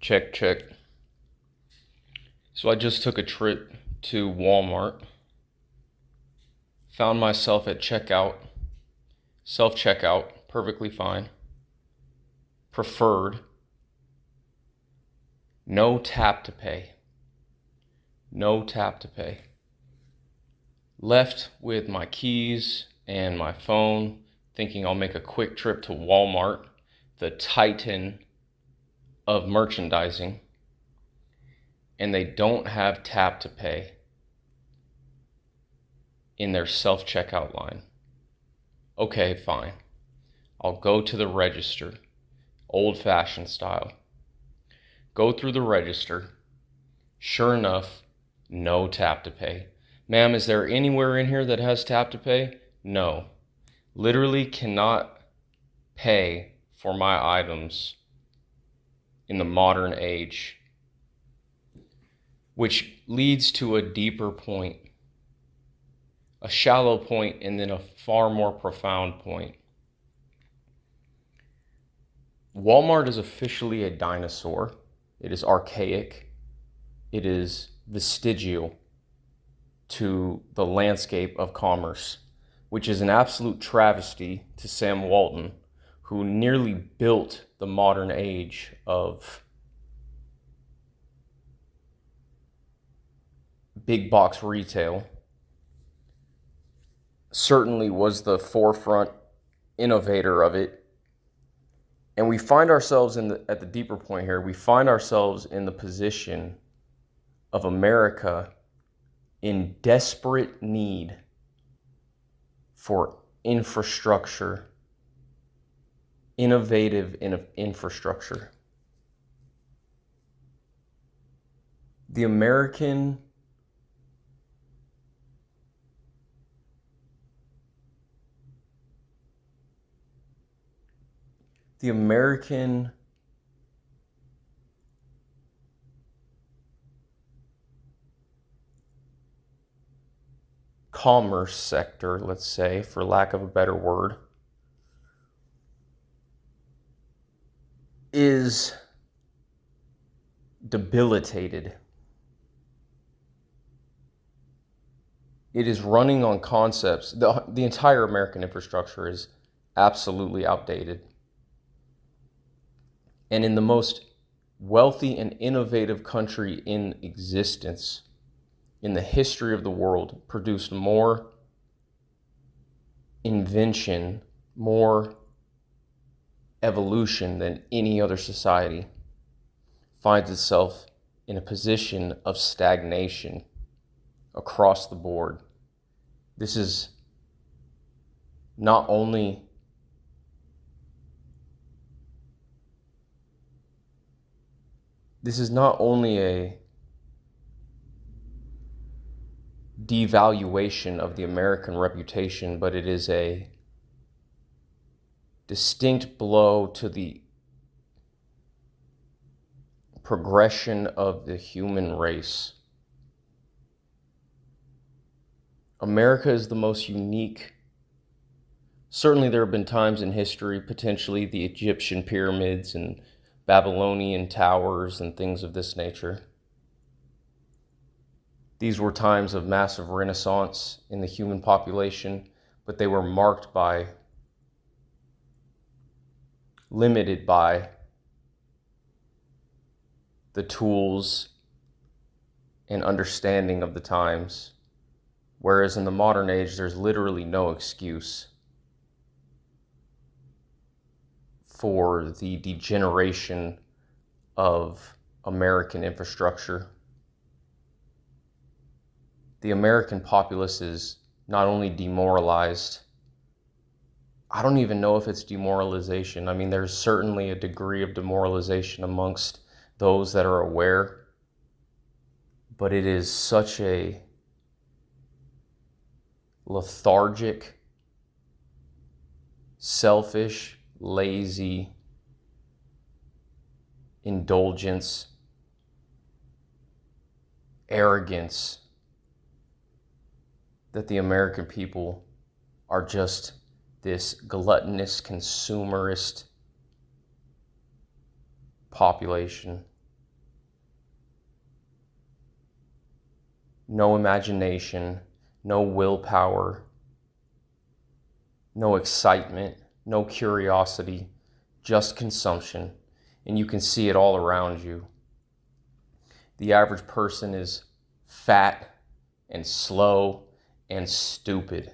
Check, check. So I just took a trip to Walmart. Found myself at checkout. Self-checkout, perfectly fine. Preferred. No tap to pay. No tap to pay. Left with my keys and my phone, thinking I'll make a quick trip to Walmart, the titan of merchandising, and they don't have tap to pay in their self-checkout line. Okay, fine. I'll go to the register, old-fashioned style. Go through the register. Sure enough, no tap to pay. Ma'am, is there anywhere in here that has tap to pay? No. Literally cannot pay for my items in the modern age, which leads to a deeper point, a shallow point, and then a far more profound point. Walmart is officially a dinosaur. It is archaic. It is vestigial to the landscape of commerce, which is an absolute travesty to Sam Walton, who nearly built the modern age of big box retail. Certainly was the forefront innovator of it. And we find ourselves at the deeper point here, we find ourselves in the position of America in desperate need for infrastructure, innovative infrastructure. The American commerce sector, let's say, for lack of a better word, is debilitated. It is running on concepts. The entire American infrastructure is absolutely outdated. And in the most wealthy and innovative country in existence, in the history of the world, produced more invention, more evolution than any other society, finds itself in a position of stagnation across the board. This is not only a devaluation of the American reputation, but it is a distinct blow to the progression of the human race. America is the most unique. Certainly there have been times in history, potentially the Egyptian pyramids and Babylonian towers and things of this nature. These were times of massive renaissance in the human population, but they were limited by the tools and understanding of the times. Whereas in the modern age, there's literally no excuse for the degeneration of American infrastructure. The American populace is not only demoralized, I don't even know if it's demoralization. I mean, there's certainly a degree of demoralization amongst those that are aware, but it is such a lethargic, selfish, lazy indulgence, arrogance that the American people are just this gluttonous, consumerist population. no imagination, no willpower, no excitement, no curiosity, just consumption. And you can see it all around you. The average person is fat and slow and stupid.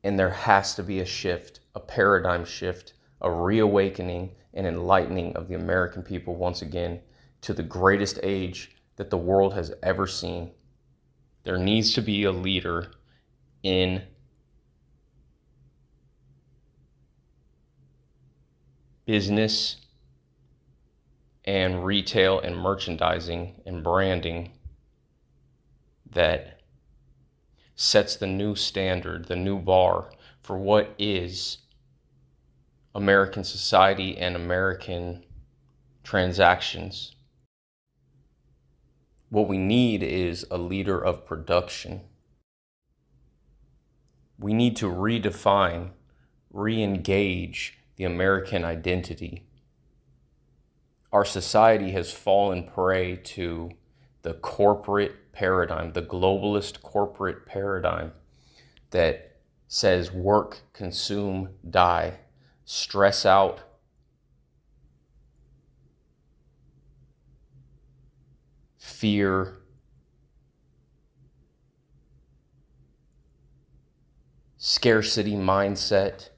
And there has to be a shift, a paradigm shift, a reawakening and enlightening of the American people once again to the greatest age that the world has ever seen. There needs to be a leader in business and retail and merchandising and branding that sets the new standard, the new bar for what is American society and American transactions. What we need is a leader of production. We need to redefine, re-engage the American identity. Our society has fallen prey to the corporate paradigm, the globalist corporate paradigm that says work, consume, die, stress out, fear, scarcity mindset.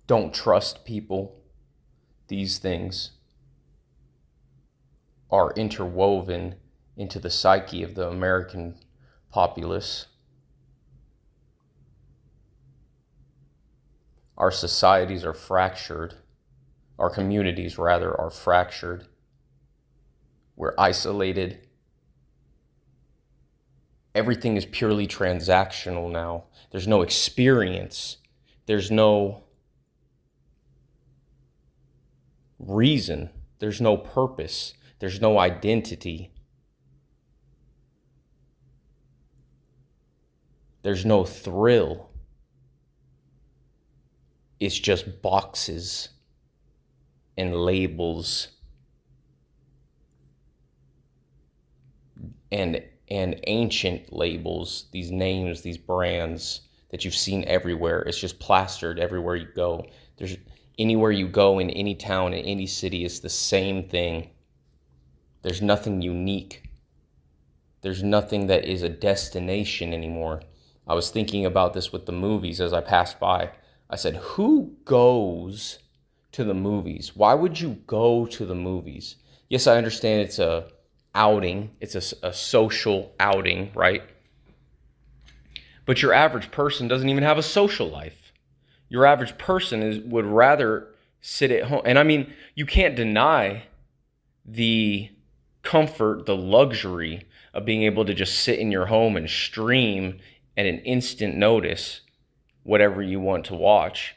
Don't trust people. These things are interwoven into the psyche of the American populace. Our societies are fractured. Our communities, rather, are fractured. We're isolated. Everything is purely transactional now. There's no experience. There's no reason. There's no purpose. There's no identity. There's no thrill. It's just boxes and labels and ancient labels, these names, these brands that you've seen everywhere. It's just plastered everywhere you go. There's anywhere you go in any town, in any city, it's the same thing. There's nothing unique. There's nothing that is a destination anymore. I was thinking about this with the movies as I passed by. I said, who goes to the movies? Why would you go to the movies? Yes, I understand it's a outing. It's a social outing, right? But your average person doesn't even have a social life. Your average person would rather sit at home. And I mean, you can't deny the comfort, the luxury of being able to just sit in your home and stream at an instant notice whatever you want to watch.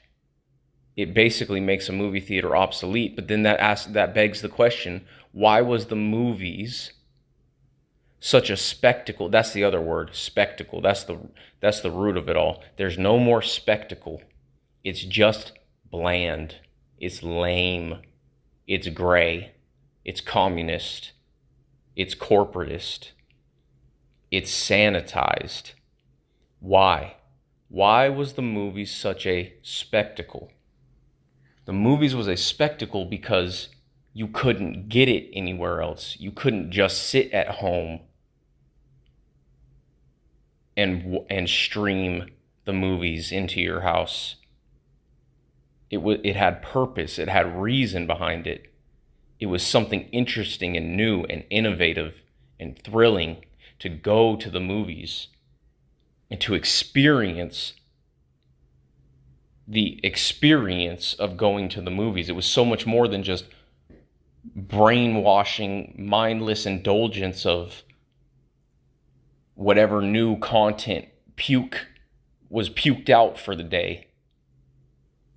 It basically makes a movie theater obsolete. But then that begs the question, why was the movies such a spectacle? That's the other word, spectacle. That's the root of it all. There's no more spectacle. It's just bland. It's lame. It's gray. It's communist. It's corporatist. It's sanitized. Why? Why was the movies such a spectacle? The movies was a spectacle because you couldn't get it anywhere else. You couldn't just sit at home and stream the movies into your house. It had purpose. It had reason behind it. It was something interesting and new and innovative and thrilling to go to the movies and to experience the experience of going to the movies. It was so much more than just brainwashing, mindless indulgence of whatever new content was puked out for the day.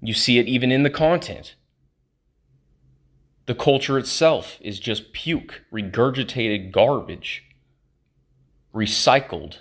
You see it even in the content. The culture itself is just puke, regurgitated garbage, recycled.